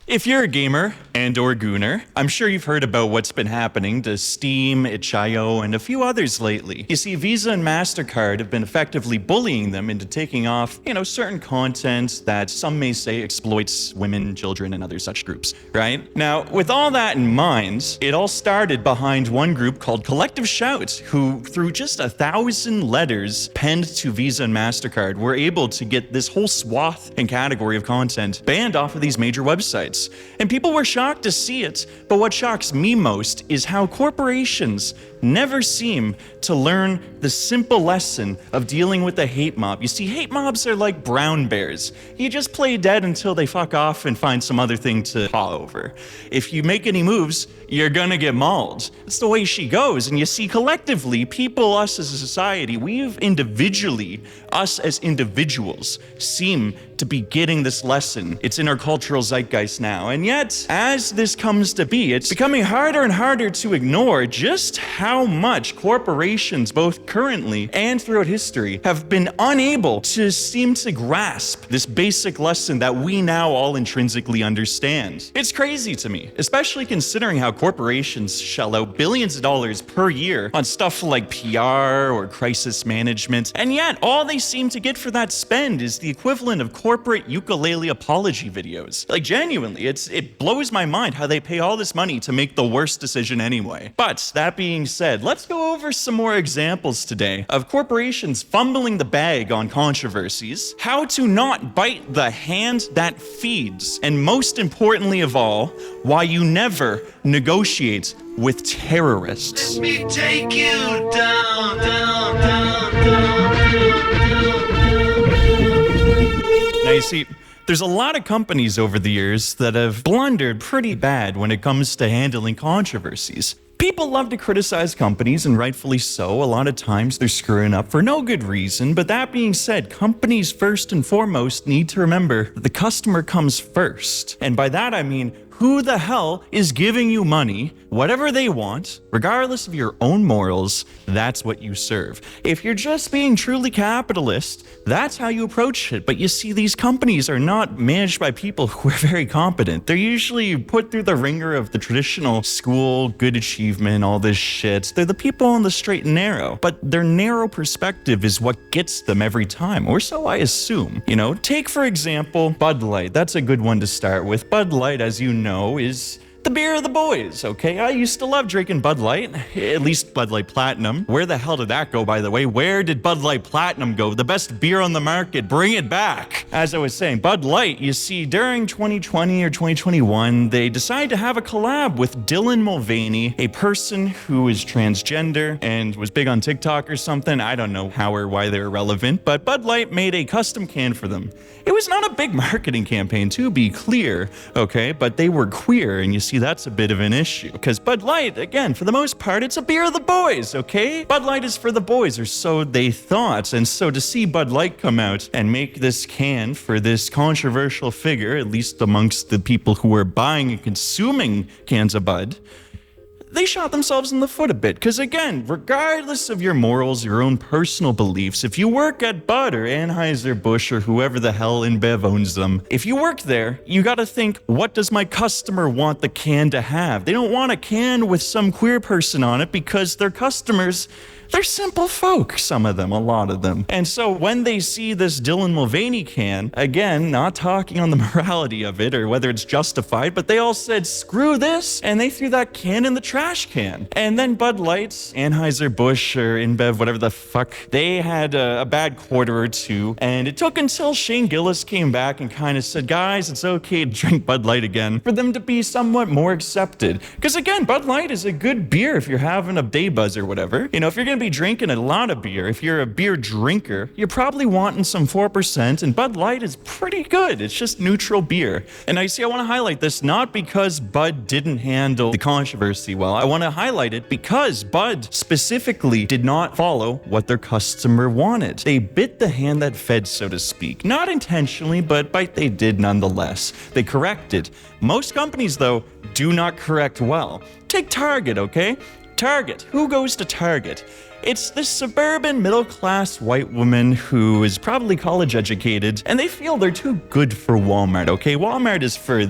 If you're a gamer and/or gooner, I'm sure you've heard about what's been happening to Steam, itch.io, and a few others lately. You see, Visa and Mastercard have been effectively bullying them into taking off, certain content that some may say exploits women, children, and other such groups, right? Now, with all that in mind, it all started behind one group called Collective Shout, who, through just 1,000 letters penned to Visa and Mastercard, were able to get this whole swath and category of content banned off of these major websites. And people were shocked to see it, but what shocks me most is how corporations never seem to learn the simple lesson of dealing with a hate mob. You see, hate mobs are like brown bears. You just play dead until they fuck off and find some other thing to paw over. If you make any moves, you're gonna get mauled. That's the way she goes. And you see, collectively, people, us as a society, us as individuals, seem to be getting this lesson. It's in our cultural zeitgeist now. And yet, as this comes to be, it's becoming harder and harder to ignore just how much corporations, both currently and throughout history, have been unable to seem to grasp this basic lesson that we now all intrinsically understand. It's crazy to me, especially considering how corporations shell out billions of dollars per year on stuff like PR or crisis management, and yet all they seem to get for that spend is the equivalent of corporate ukulele apology videos. Like, genuinely, it blows my mind how they pay all this money to make the worst decision anyway. But that being said, let's go over some more examples today of corporations fumbling the bag on controversies, how to not bite the hand that feeds, and most importantly of all, why you never negotiate with terrorists. Let me take you down, down, down, down. Now you see, there's a lot of companies over the years that have blundered pretty bad when it comes to handling controversies. People love to criticize companies, and rightfully so. A lot of times they're screwing up for no good reason. But that being said, companies first and foremost need to remember that the customer comes first. And by that I mean, who the hell is giving you money, whatever they want, regardless of your own morals, that's what you serve. If you're just being truly capitalist, that's how you approach it. But you see, these companies are not managed by people who are very competent. They're usually put through the ringer of the traditional school, good achievement, all this shit. They're the people on the straight and narrow. But their narrow perspective is what gets them every time, or so I assume. Take for example, Bud Light. That's a good one to start with. Bud Light, as you know, is the beer of the boys, okay? I used to love drinking Bud Light, at least Bud Light Platinum. Where the hell did that go, by the way? Where did Bud Light Platinum go? The best beer on the market, bring it back. As I was saying, Bud Light, you see, during 2020 or 2021, they decided to have a collab with Dylan Mulvaney, a person who is transgender and was big on TikTok or something. I don't know how or why they're relevant, but Bud Light made a custom can for them. It was not a big marketing campaign, to be clear, okay? But they were queer, and you see, that's a bit of an issue. Because Bud Light, again, for the most part, it's a beer of the boys, okay? Bud Light is for the boys, or so they thought. And so to see Bud Light come out and make this can for this controversial figure, at least amongst the people who were buying and consuming cans of Bud, they shot themselves in the foot a bit. Because again, regardless of your morals, your own personal beliefs, if you work at Bud or Anheuser-Busch or whoever the hell InBev owns them, if you work there, you gotta think, what does my customer want the can to have? They don't want a can with some queer person on it because their customers, they're simple folk, some of them, a lot of them. And so when they see this Dylan Mulvaney can, again, not talking on the morality of it or whether it's justified, but they all said, screw this, and they threw that can in the trash can. And then Bud Light, Anheuser-Busch, or InBev, whatever the fuck, they had a bad quarter or two, and it took until Shane Gillis came back and kind of said, guys, it's okay to drink Bud Light again, for them to be somewhat more accepted. Because again, Bud Light is a good beer if you're having a day buzz or whatever. If you're gonna be drinking a lot of beer, if you're a beer drinker, you're probably wanting some 4%, and Bud Light is pretty good. It's just neutral beer. And I want to highlight this not because Bud didn't handle the controversy well. I want to highlight it because Bud specifically did not follow what their customer wanted. They bit the hand that fed, so to speak. Not intentionally, but bite they did nonetheless. They corrected. Most companies, though, do not correct well. Take Target, okay? Target. Who goes to Target? It's this suburban middle-class white woman who is probably college educated, and they feel they're too good for Walmart, okay? Walmart is for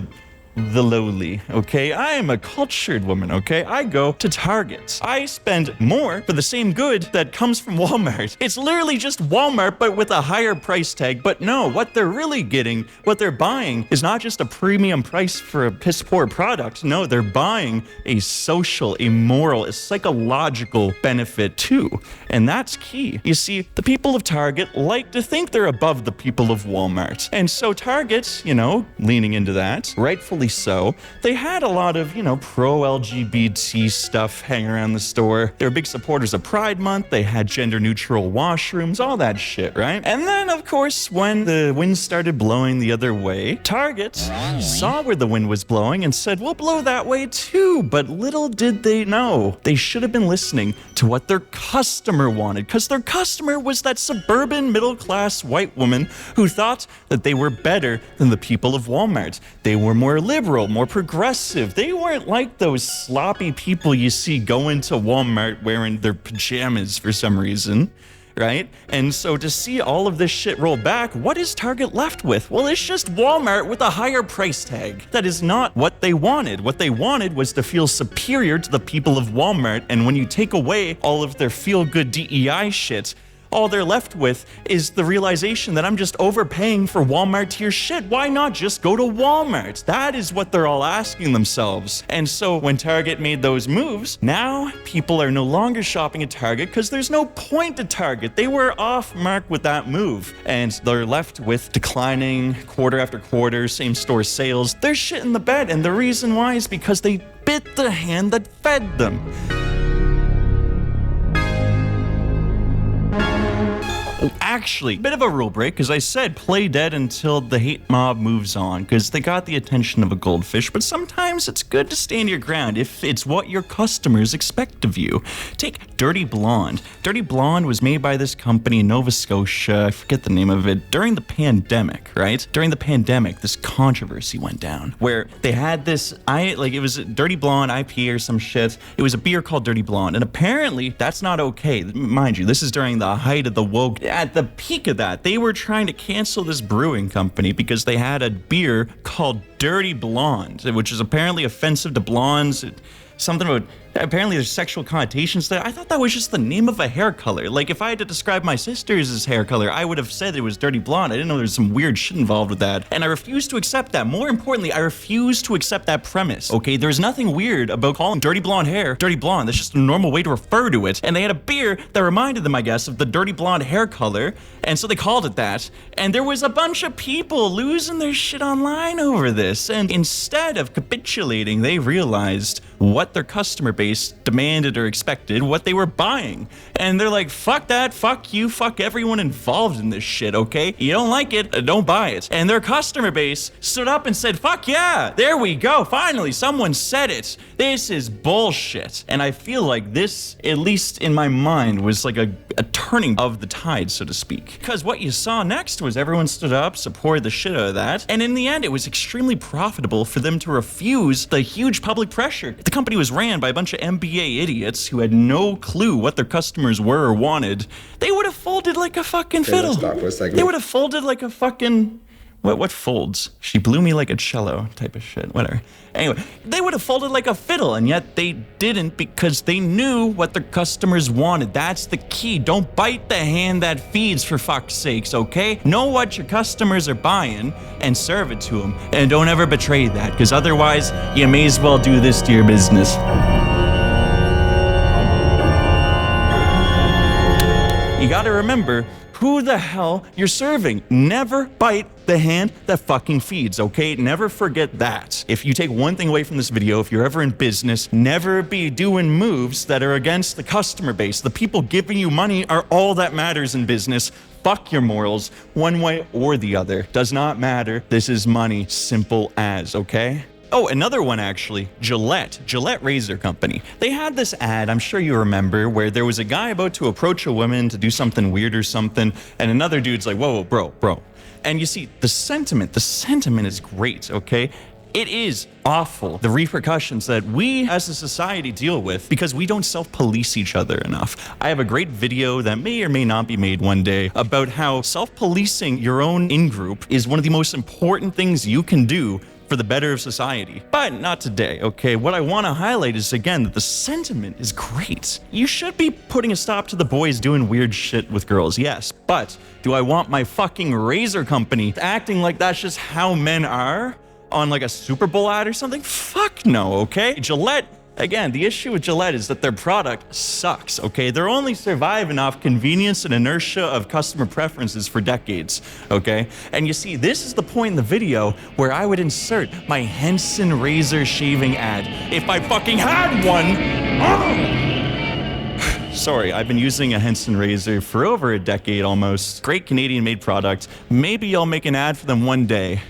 the lowly, okay? I am a cultured woman, okay? I go to Target. I spend more for the same good that comes from Walmart. It's literally just Walmart, but with a higher price tag. But no, what they're really getting, what they're buying is not just a premium price for a piss poor product. No, they're buying a social, a moral, a psychological benefit too. And that's key. You see, the people of Target like to think they're above the people of Walmart. And so Target, leaning into that, rightfully so, they had a lot of, pro-LGBT stuff hanging around the store. They were big supporters of Pride Month. They had gender-neutral washrooms, all that shit, right? And then, of course, when the wind started blowing the other way, Target saw where the wind was blowing and said, we'll blow that way too. But little did they know, they should have been listening to what their customer wanted, because their customer was that suburban middle-class white woman who thought that they were better than the people of Walmart. They were more liberal, more progressive. They weren't like those sloppy people you see going to Walmart wearing their pajamas for some reason, right? And so to see all of this shit roll back, what is Target left with? Well, it's just Walmart with a higher price tag. That is not what they wanted. What they wanted was to feel superior to the people of Walmart, and when you take away all of their feel-good DEI shit, all they're left with is the realization that I'm just overpaying for Walmart tier shit. Why not just go to Walmart? That is what they're all asking themselves. And so when Target made those moves, now people are no longer shopping at Target because there's no point to Target. They were off mark with that move. And they're left with declining quarter after quarter, same store sales. They're shit in the bed. And the reason why is because they bit the hand that fed them. Actually, bit of a rule break, because I said play dead until the hate mob moves on, because they got the attention of a goldfish, but sometimes it's good to stand your ground if it's what your customers expect of you. Take Dirty Blonde. Dirty Blonde was made by this company in Nova Scotia, I forget the name of it, during the pandemic, right? During the pandemic, this controversy went down, where they had this, it was a Dirty Blonde IPA or some shit. It was a beer called Dirty Blonde, and apparently that's not okay. Mind you, this is during the height of the woke. At the peak of that, they were trying to cancel this brewing company because they had a beer called Dirty Blonde, which is apparently offensive to blondes. Something about, apparently there's sexual connotations there. I thought that was just the name of a hair color. Like, if I had to describe my sister's hair color, I would have said it was Dirty Blonde. I didn't know there was some weird shit involved with that. And I refuse to accept that. More importantly, I refuse to accept that premise, okay? There's nothing weird about calling dirty blonde hair Dirty Blonde. That's just a normal way to refer to it. And they had a beer that reminded them, I guess, of the Dirty Blonde hair color. And so they called it that. And there was a bunch of people losing their shit online over this. And instead of capitulating, they realized what their customer base demanded or expected, what they were buying. And they're like, fuck that, fuck you, fuck everyone involved in this shit, okay? You don't like it, don't buy it. And their customer base stood up and said, fuck yeah, there we go, finally, someone said it. This is bullshit. And I feel like this, at least in my mind, was like a turning of the tide, so to speak. Because what you saw next was everyone stood up, supported the shit out of that, and in the end, it was extremely profitable for them to refuse the huge public pressure. The company was ran by a bunch of MBA idiots who had no clue what their customers were or wanted. They would have folded like a fucking fiddle. Let's stop for a second. They would have folded like a fucking... What folds? She blew me like a cello type of shit, whatever. Anyway, they would have folded like a fiddle, and yet they didn't because they knew what their customers wanted. That's the key. Don't bite the hand that feeds, for fuck's sakes, okay? Know what your customers are buying and serve it to them. And don't ever betray that, because otherwise, you may as well do this to your business. You gotta remember who the hell you're serving. Never bite the hand that fucking feeds, okay? Never forget that. If you take one thing away from this video, if you're ever in business, never be doing moves that are against the customer base. The people giving you money are all that matters in business. Fuck your morals, one way or the other. Does not matter. This is money, simple as, okay? Oh, another one actually, Gillette Razor Company. They had this ad, I'm sure you remember, where there was a guy about to approach a woman to do something weird or something, and another dude's like, whoa, bro. And you see, the sentiment is great, okay? It is awful, the repercussions that we as a society deal with because we don't self-police each other enough. I have a great video that may or may not be made one day about how self-policing your own in-group is one of the most important things you can do for for the better of society. But not today, okay? What I want to highlight is, again, that the sentiment is great. You should be putting a stop to the boys doing weird shit with girls, yes. But do I want my fucking razor company acting like that's just how men are on like a Super Bowl ad or something? Fuck no, okay? Gillette, again, the issue with Gillette is that their product sucks, okay? They're only surviving off convenience and inertia of customer preferences for decades, okay? And you see, this is the point in the video where I would insert my Henson razor shaving ad if I fucking had one. Sorry, I've been using a Henson razor for over a decade almost. Great Canadian-made product. Maybe I'll make an ad for them one day.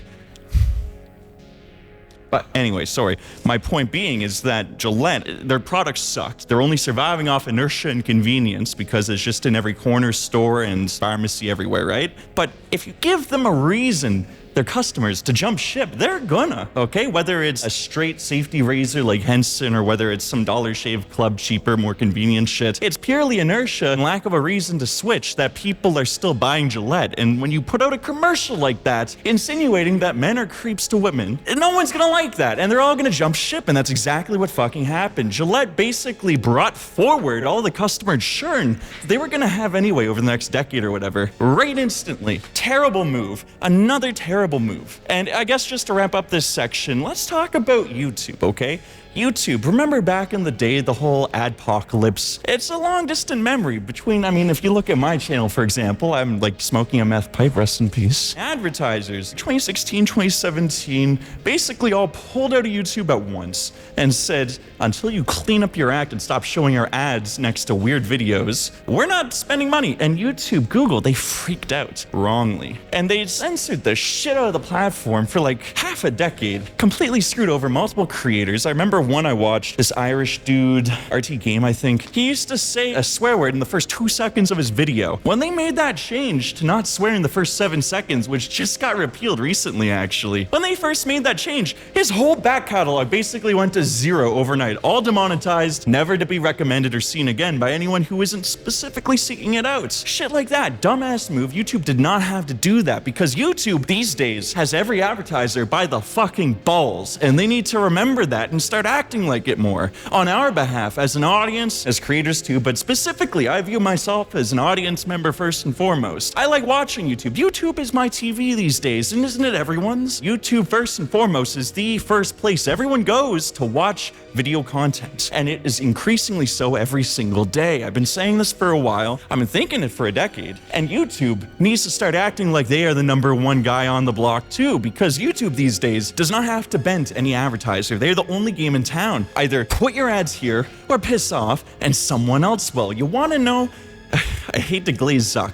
But anyway, sorry. My point being is that Gillette, their products sucked. They're only surviving off inertia and convenience because it's just in every corner store and pharmacy everywhere, right? But if you give them a reason, their customers, to jump ship, they're gonna, okay? Whether it's a straight safety razor like Henson or whether it's some Dollar Shave Club cheaper, more convenient shit, it's purely inertia and lack of a reason to switch that people are still buying Gillette. And when you put out a commercial like that, insinuating that men are creeps to women, no one's gonna like that, and they're all gonna jump ship, and that's exactly what fucking happened. Gillette basically brought forward all the customer churn they were gonna have anyway over the next decade or whatever, right instantly. Terrible move. Another terrible move. And I guess just to wrap up this section, let's talk about YouTube, okay? YouTube, remember back in the day, the whole adpocalypse? It's a long distant memory between, I mean, if you look at my channel, for example, I'm like smoking a meth pipe, rest in peace. Advertisers, 2016, 2017, basically all pulled out of YouTube at once and said, until you clean up your act and stop showing our ads next to weird videos, we're not spending money. And YouTube, Google, they freaked out wrongly. And they censored the shit out of the platform for like half a decade, completely screwed over multiple creators. I remember one I watched, this Irish dude, RT Game, I think. He used to say a swear word in the first 2 seconds of his video. When they made that change to not swear in the first 7 seconds, which just got repealed recently, actually. When they first made that change, his whole back catalog basically went to 0 overnight. All demonetized, never to be recommended or seen again by anyone who isn't specifically seeking it out. Shit like that. Dumbass move. YouTube did not have to do that because YouTube these days has every advertiser by the fucking balls, and they need to remember that and start acting like it more on our behalf as an audience, as creators too, but specifically I view myself as an audience member first and foremost. I like watching YouTube. YouTube is my TV these days, and isn't it everyone's? YouTube first and foremost is the first place everyone goes to watch video content, and it is increasingly so every single day. I've been saying this for a while. I've been thinking it for a decade, and YouTube needs to start acting like they are the #1 guy on the block too, because YouTube these days does not have to bend any advertiser. They're the only game in town. Either put your ads here or piss off and someone else will. You want to know? I hate to glaze Zuck,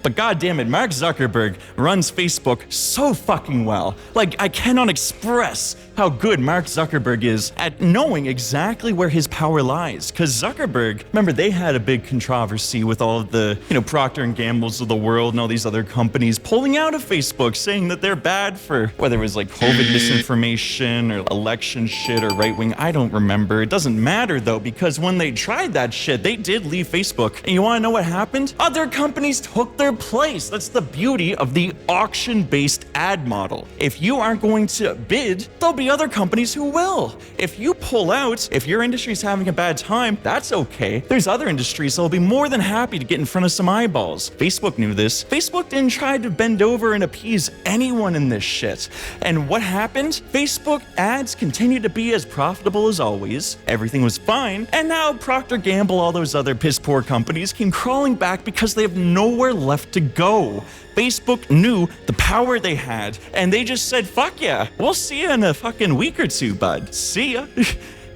but goddammit, Mark Zuckerberg runs Facebook so fucking well. Like, I cannot express how good Mark Zuckerberg is at knowing exactly where his power lies. Because Zuckerberg, remember, they had a big controversy with all of the, Procter & Gamble's of the world and all these other companies pulling out of Facebook, saying that they're bad for, whether it was like COVID misinformation or election shit or right-wing, I don't remember. It doesn't matter though, because when they tried that shit, they did leave Facebook. And you want to know what happened? Other companies took their place. That's the beauty of the auction-based ad model. If you aren't going to bid, there'll be other companies who will. If you pull out, if your industry's having a bad time, that's okay. There's other industries that'll be more than happy to get in front of some eyeballs. Facebook knew this. Facebook didn't try to bend over and appease anyone in this shit. And what happened? Facebook ads continued to be as profitable as always. Everything was fine. And now Procter & Gamble, all those other piss-poor companies came crawling back because they have nowhere left to go. Facebook knew the power they had, and they just said, fuck yeah, we'll see you in a fucking week or two, bud. See ya.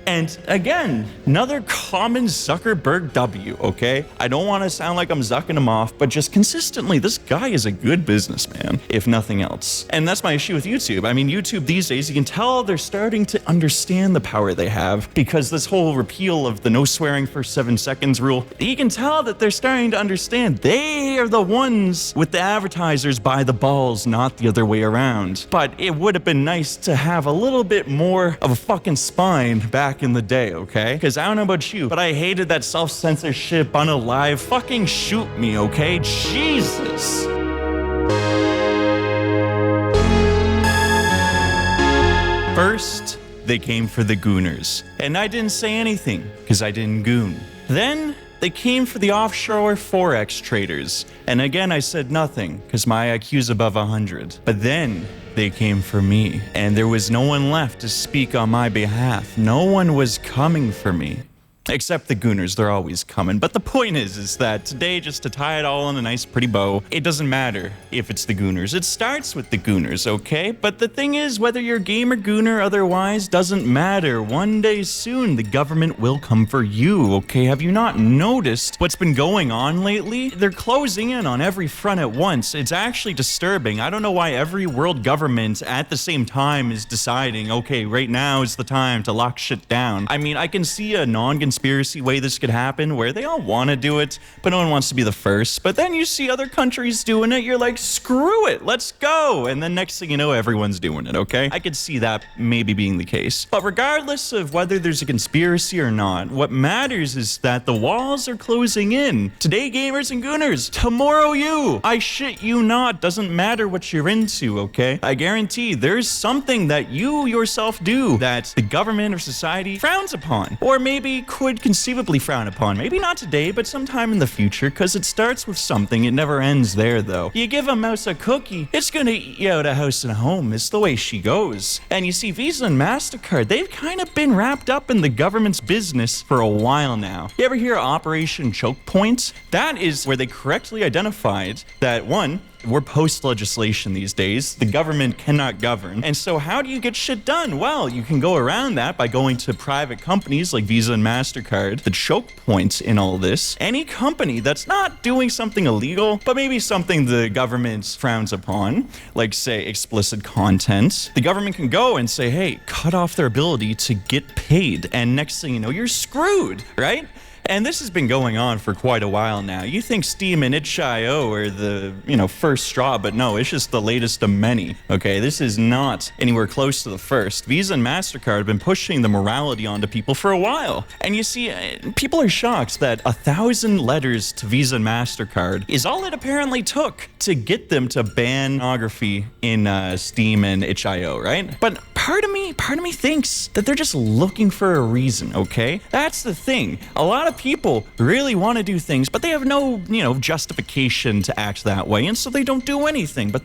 And again, another common Zuckerberg W, okay? I don't want to sound like I'm zucking him off, but just consistently, this guy is a good businessman, if nothing else. And that's my issue with YouTube. I mean, YouTube these days, you can tell they're starting to understand the power they have, because this whole repeal of the no swearing for 7 seconds rule, you can tell that they're starting to understand they are the ones with the advertisers by the balls, not the other way around. But it would have been nice to have a little bit more of a fucking spine back in the day, okay? Because I don't know about you, but I hated that self-censorship unalive. Fucking shoot me, okay? Jesus. First, they came for the gooners. And I didn't say anything, because I didn't goon. Then, they came for the offshore Forex traders. And again, I said nothing, because my IQ's above 100. But then, they came for me. And there was no one left to speak on my behalf. No one was coming for me. Except the gooners, they're always coming. But the point is that today, just to tie it all in a nice pretty bow, it doesn't matter if it's the gooners. It starts with the gooners, okay? But the thing is, whether you're game or gooner otherwise, doesn't matter. One day soon, the government will come for you, okay? Have you not noticed what's been going on lately? They're closing in on every front at once. It's actually disturbing. I don't know why every world government at the same time is deciding, okay, right now is the time to lock shit down. I mean, I can see a non-conspiracy way this could happen where they all want to do it, but no one wants to be the first. But then you see other countries doing it, you're like, screw it, let's go. And then next thing you know, everyone's doing it, okay? I could see that maybe being the case. But regardless of whether there's a conspiracy or not, what matters is that the walls are closing in. Today, gamers and gooners, tomorrow you. I shit you not, doesn't matter what you're into, okay? I guarantee there's something that you yourself do that the government or society frowns upon, or maybe could conceivably frown upon. Maybe not today, but sometime in the future, because it starts with something. It never ends there, though. You give a mouse a cookie, it's gonna eat you out a house and a home. It's the way she goes. And you see, Visa and Mastercard, they've kind of been wrapped up in the government's business for a while now. You ever hear Operation Choke Point? That is where they correctly identified that, one, we're post-legislation these days. The government cannot govern. And so how do you get shit done? Well, you can go around that by going to private companies like Visa and Mastercard. The choke points in all this, any company that's not doing something illegal, but maybe something the government frowns upon, like, say, explicit content, the government can go and say, hey, cut off their ability to get paid. And next thing you know, you're screwed, right? And this has been going on for quite a while now. You think Steam and itch.io are the, first straw, but no, it's just the latest of many, okay? This is not anywhere close to the first. Visa and Mastercard have been pushing the morality onto people for a while. And you see, people are shocked that 1,000 letters to Visa and Mastercard is all it apparently took to get them to ban pornography in Steam and itch.io, right? But part of me thinks that they're just looking for a reason, okay? That's the thing. A lot of people really want to do things, but they have no, justification to act that way, and so they don't do anything. But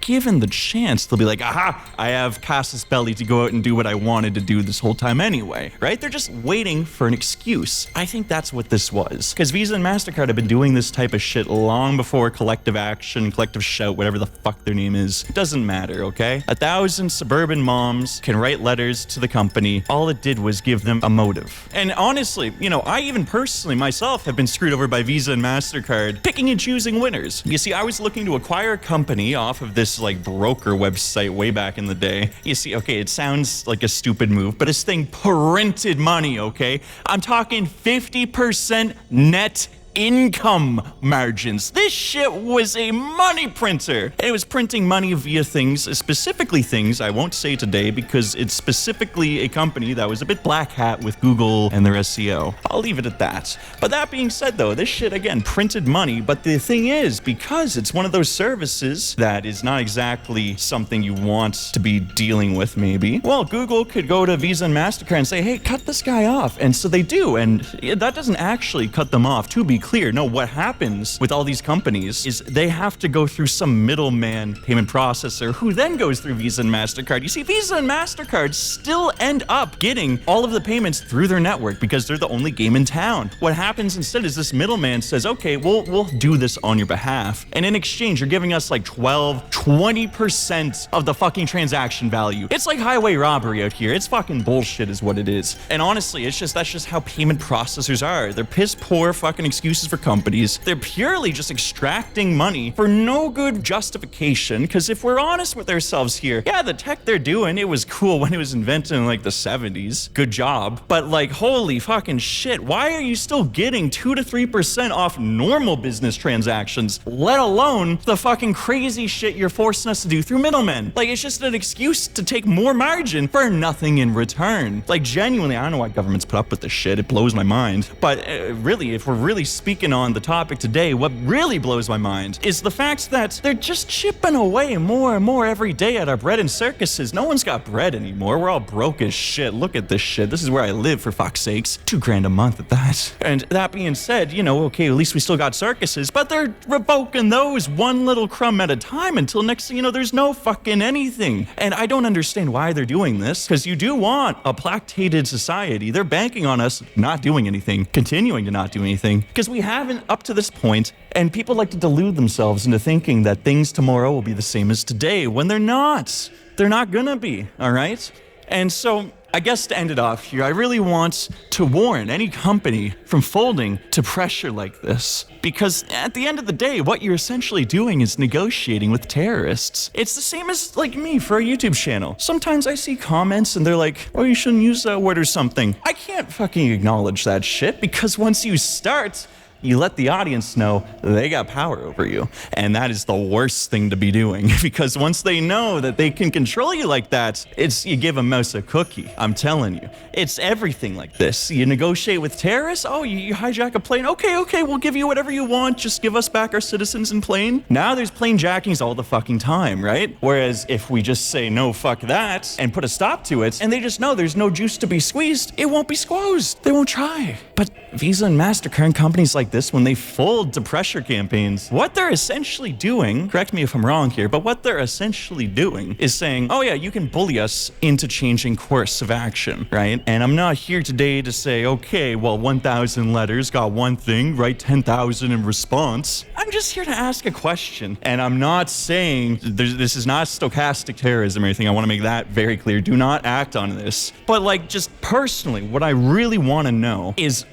given the chance, they'll be like, aha, I have casus belli to go out and do what I wanted to do this whole time anyway, right? They're just waiting for an excuse. I think that's what this was. Because Visa and Mastercard have been doing this type of shit long before collective action, collective shout, whatever the fuck their name is. It doesn't matter, okay? 1,000 suburban moms can write letters to the company. All it did was give them a motive. And honestly, I even personally myself have been screwed over by Visa and Mastercard, picking and choosing winners. You see, I was looking to acquire a company off of this broker website way back in the day. You see, okay, it sounds like a stupid move, but this thing printed money, okay? I'm talking 50% net income margins. This shit was a money printer. And it was printing money via things, specifically things I won't say today because it's specifically a company that was a bit black hat with Google and their SEO. I'll leave it at that. But that being said though, this shit again printed money, but the thing is, because it's one of those services that is not exactly something you want to be dealing with maybe, well, Google could go to Visa and Mastercard and say, hey, cut this guy off. And so they do, and that doesn't actually cut them off, to be clear. No, what happens with all these companies is they have to go through some middleman payment processor who then goes through Visa and Mastercard. You see, Visa and Mastercard still end up getting all of the payments through their network because they're the only game in town. What happens instead is this middleman says, okay, we'll do this on your behalf. And in exchange, you're giving us 20% of the fucking transaction value. It's like highway robbery out here. It's fucking bullshit is what it is. And honestly, that's just how payment processors are. They're piss poor fucking excuses for companies. They're purely just extracting money for no good justification, because if we're honest with ourselves here, yeah, the tech they're doing, it was cool when it was invented in the 70s. Good job. But holy fucking shit, why are you still getting 2 to 3% off normal business transactions, let alone the fucking crazy shit you're forcing us to do through middlemen? It's just an excuse to take more margin for nothing in return. Genuinely, I don't know why governments put up with this shit. It blows my mind. But really, if we're really speaking on the topic today, what really blows my mind is the fact that they're just chipping away more and more every day at our bread and circuses. No one's got bread anymore. We're all broke as shit. Look at this shit. This is where I live, for fuck's sakes. $2,000 a month at that. And that being said, you know, okay, at least we still got circuses, but they're revoking those one little crumb at a time until next thing you know, there's no fucking anything. And I don't understand why they're doing this, because you do want a plactated society. They're banking on us not doing anything, continuing to not do anything, because we haven't up to this point, and people like to delude themselves into thinking that things tomorrow will be the same as today, when they're not. They're not gonna be, all right? And so, I guess to end it off here, I really want to warn any company from folding to pressure like this. Because at the end of the day, what you're essentially doing is negotiating with terrorists. It's the same as, like, me for a YouTube channel. Sometimes I see comments and they're like, oh, you shouldn't use that word or something. I can't fucking acknowledge that shit, because once you start, you let the audience know they got power over you. And that is the worst thing to be doing, because once they know that they can control you like that, it's you give a mouse a cookie. I'm telling you. It's everything like this. You negotiate with terrorists? Oh, you hijack a plane? Okay, we'll give you whatever you want. Just give us back our citizens and plane. Now there's plane jackings all the fucking time, right? Whereas if we just say, no, fuck that, and put a stop to it, and they just know there's no juice to be squeezed, it won't be squozed. They won't try. But Visa and Mastercard and companies like this, when they fold to pressure campaigns, what they're essentially doing, correct me if I'm wrong here, but what they're essentially doing is saying, oh yeah, you can bully us into changing course of action, right? And I'm not here today to say, okay, well, 1,000 letters got one thing, write 10,000 in response. I'm just here to ask a question. And I'm not saying this is not stochastic terrorism or anything. I want to make that very clear. Do not act on this. But like, just personally, what I really want to know is,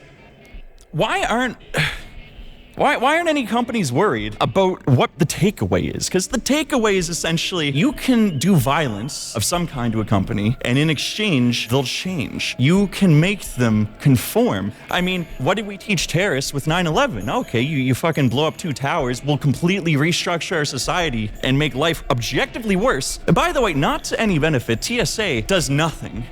why aren't any companies worried about what the takeaway is? Because the takeaway is essentially, you can do violence of some kind to a company, and in exchange, they'll change. You can make them conform. I mean, what did we teach terrorists with 9/11? Okay, you fucking blow up 2 towers, we'll completely restructure our society and make life objectively worse. And by the way, not to any benefit, TSA does nothing.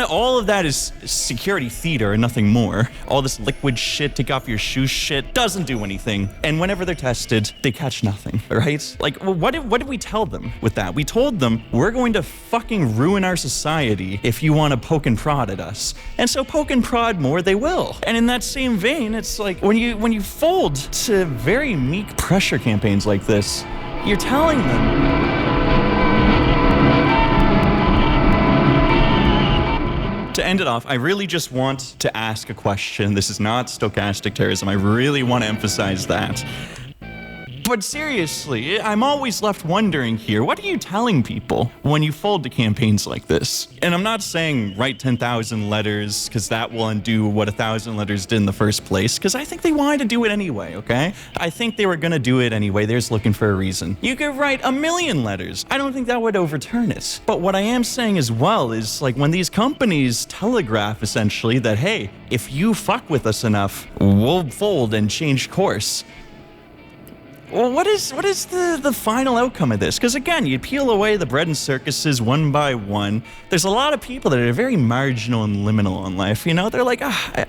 All of that is security theater and nothing more. All this liquid shit, take off your shoes shit, doesn't do anything. And whenever they're tested, they catch nothing, right? Like, what did we tell them with that? We told them, we're going to fucking ruin our society if you want to poke and prod at us. And so poke and prod more they will. And in that same vein, it's like, when you fold to very meek pressure campaigns like this, you're telling them, to end it off, I really just want to ask a question. This is not stochastic terrorism. I really want to emphasize that. But seriously, I'm always left wondering here, what are you telling people when you fold to campaigns like this? And I'm not saying write 10,000 letters, because that will undo what 1,000 letters did in the first place, because I think they wanted to do it anyway, okay? I think they were going to do it anyway. They're just looking for a reason. You could write 1,000,000 letters. I don't think that would overturn it. But what I am saying as well is, like, when these companies telegraph, essentially, that, hey, if you fuck with us enough, we'll fold and change course. Well, what is the final outcome of this? Because again, you peel away the bread and circuses one by one. There's a lot of people that are very marginal and liminal in life. You know, they're like,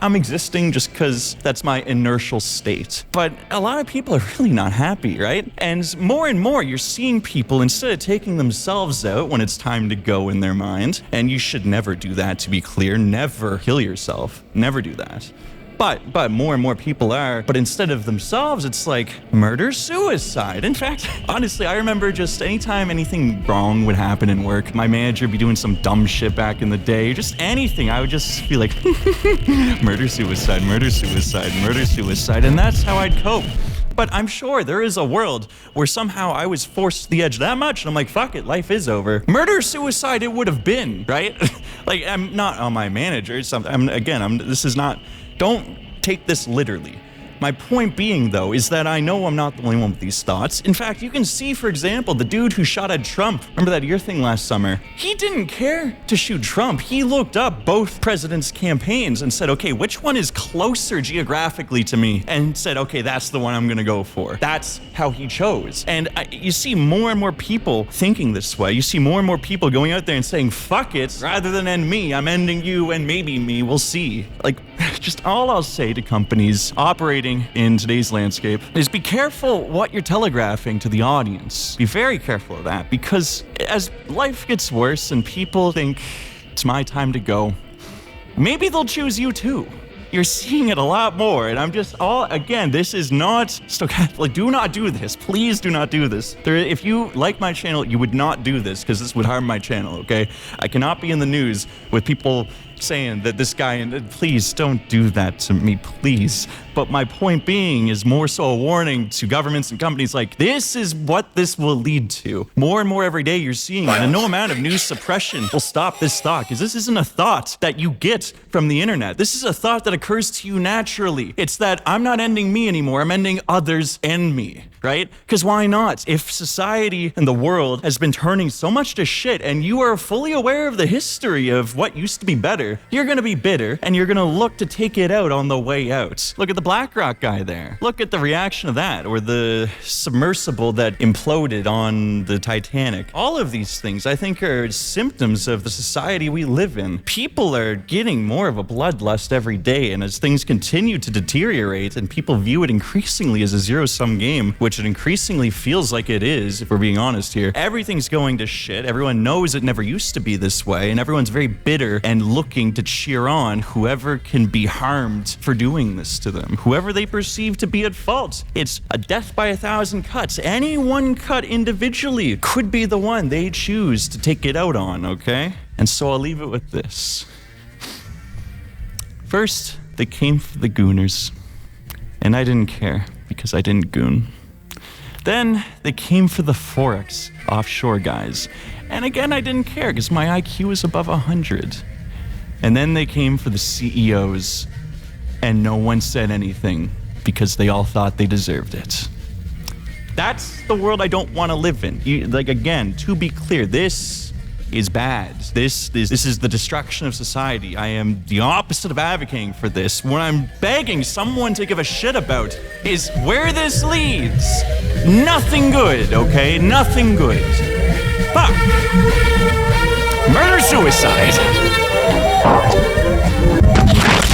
I'm existing just because that's my inertial state. But a lot of people are really not happy, right? And more, you're seeing people, instead of taking themselves out when it's time to go in their mind, and you should never do that, to be clear. Never kill yourself. Never do that. But more and more people are. But instead of themselves, it's like murder-suicide. In fact, honestly, I remember just anytime anything wrong would happen in work, my manager would be doing some dumb shit back in the day, just anything, I would just be like, murder-suicide, murder-suicide, murder-suicide, and that's how I'd cope. But I'm sure there is a world where somehow I was forced to the edge that much, and I'm like, fuck it, life is over. Murder-suicide it would have been, right? Like, I'm not on my manager. This is not... Don't take this literally. My point being, though, is that I know I'm not the only one with these thoughts. In fact, you can see, for example, the dude who shot at Trump. Remember that ear thing last summer? He didn't care to shoot Trump. He looked up both presidents' campaigns and said, okay, which one is closer geographically to me and said, okay, that's the one I'm gonna go for. That's how he chose. And you see more and more people thinking this way. You see more and more people going out there and saying, fuck it, rather than end me, I'm ending you and maybe me, we'll see. Like, just all I'll say to companies operating in today's landscape is be careful what you're telegraphing to the audience. Be very careful of that, because as life gets worse and people think it's my time to go, maybe they'll choose you too. You're seeing it a lot more, and I'm just again, this is not stochastic. Like, do not do this. Please do not do this. If you like my channel, you would not do this, because this would harm my channel, okay? I cannot be in the news with people saying that this guy, and please don't do that to me, please. But my point being is more so a warning to governments and companies like, this is what this will lead to. More and more every day you're seeing it, and no amount of news suppression will stop this thought, because this isn't a thought that you get from the internet. This is a thought that occurs to you naturally. It's that I'm not ending me anymore, I'm ending others end me, right? Because why not? If society and the world has been turning so much to shit, and you are fully aware of the history of what used to be better, you're gonna be bitter, and you're gonna look to take it out on the way out. Look at the BlackRock guy there. Look at the reaction of that, or the submersible that imploded on the Titanic. All of these things, I think, are symptoms of the society we live in. People are getting more of a bloodlust every day, and as things continue to deteriorate, and people view it increasingly as a zero-sum game, which it increasingly feels like it is, if we're being honest here, everything's going to shit. Everyone knows it never used to be this way, and everyone's very bitter and looking to cheer on whoever can be harmed for doing this to them, whoever they perceive to be at fault. It's a death by 1,000 cuts. Any one cut individually could be the one they choose to take it out on, okay? And so I'll leave it with this. First, they came for the gooners, and I didn't care because I didn't goon. Then they came for the Forex offshore guys, and again I didn't care because my IQ is above 100. And then they came for the CEOs, and no one said anything because they all thought they deserved it. That's the world I don't want to live in. Again, to be clear, this is bad. This is the destruction of society. I am the opposite of advocating for this. What I'm begging someone to give a shit about is where this leads. Nothing good, okay? Nothing good. Fuck. Murder-suicide.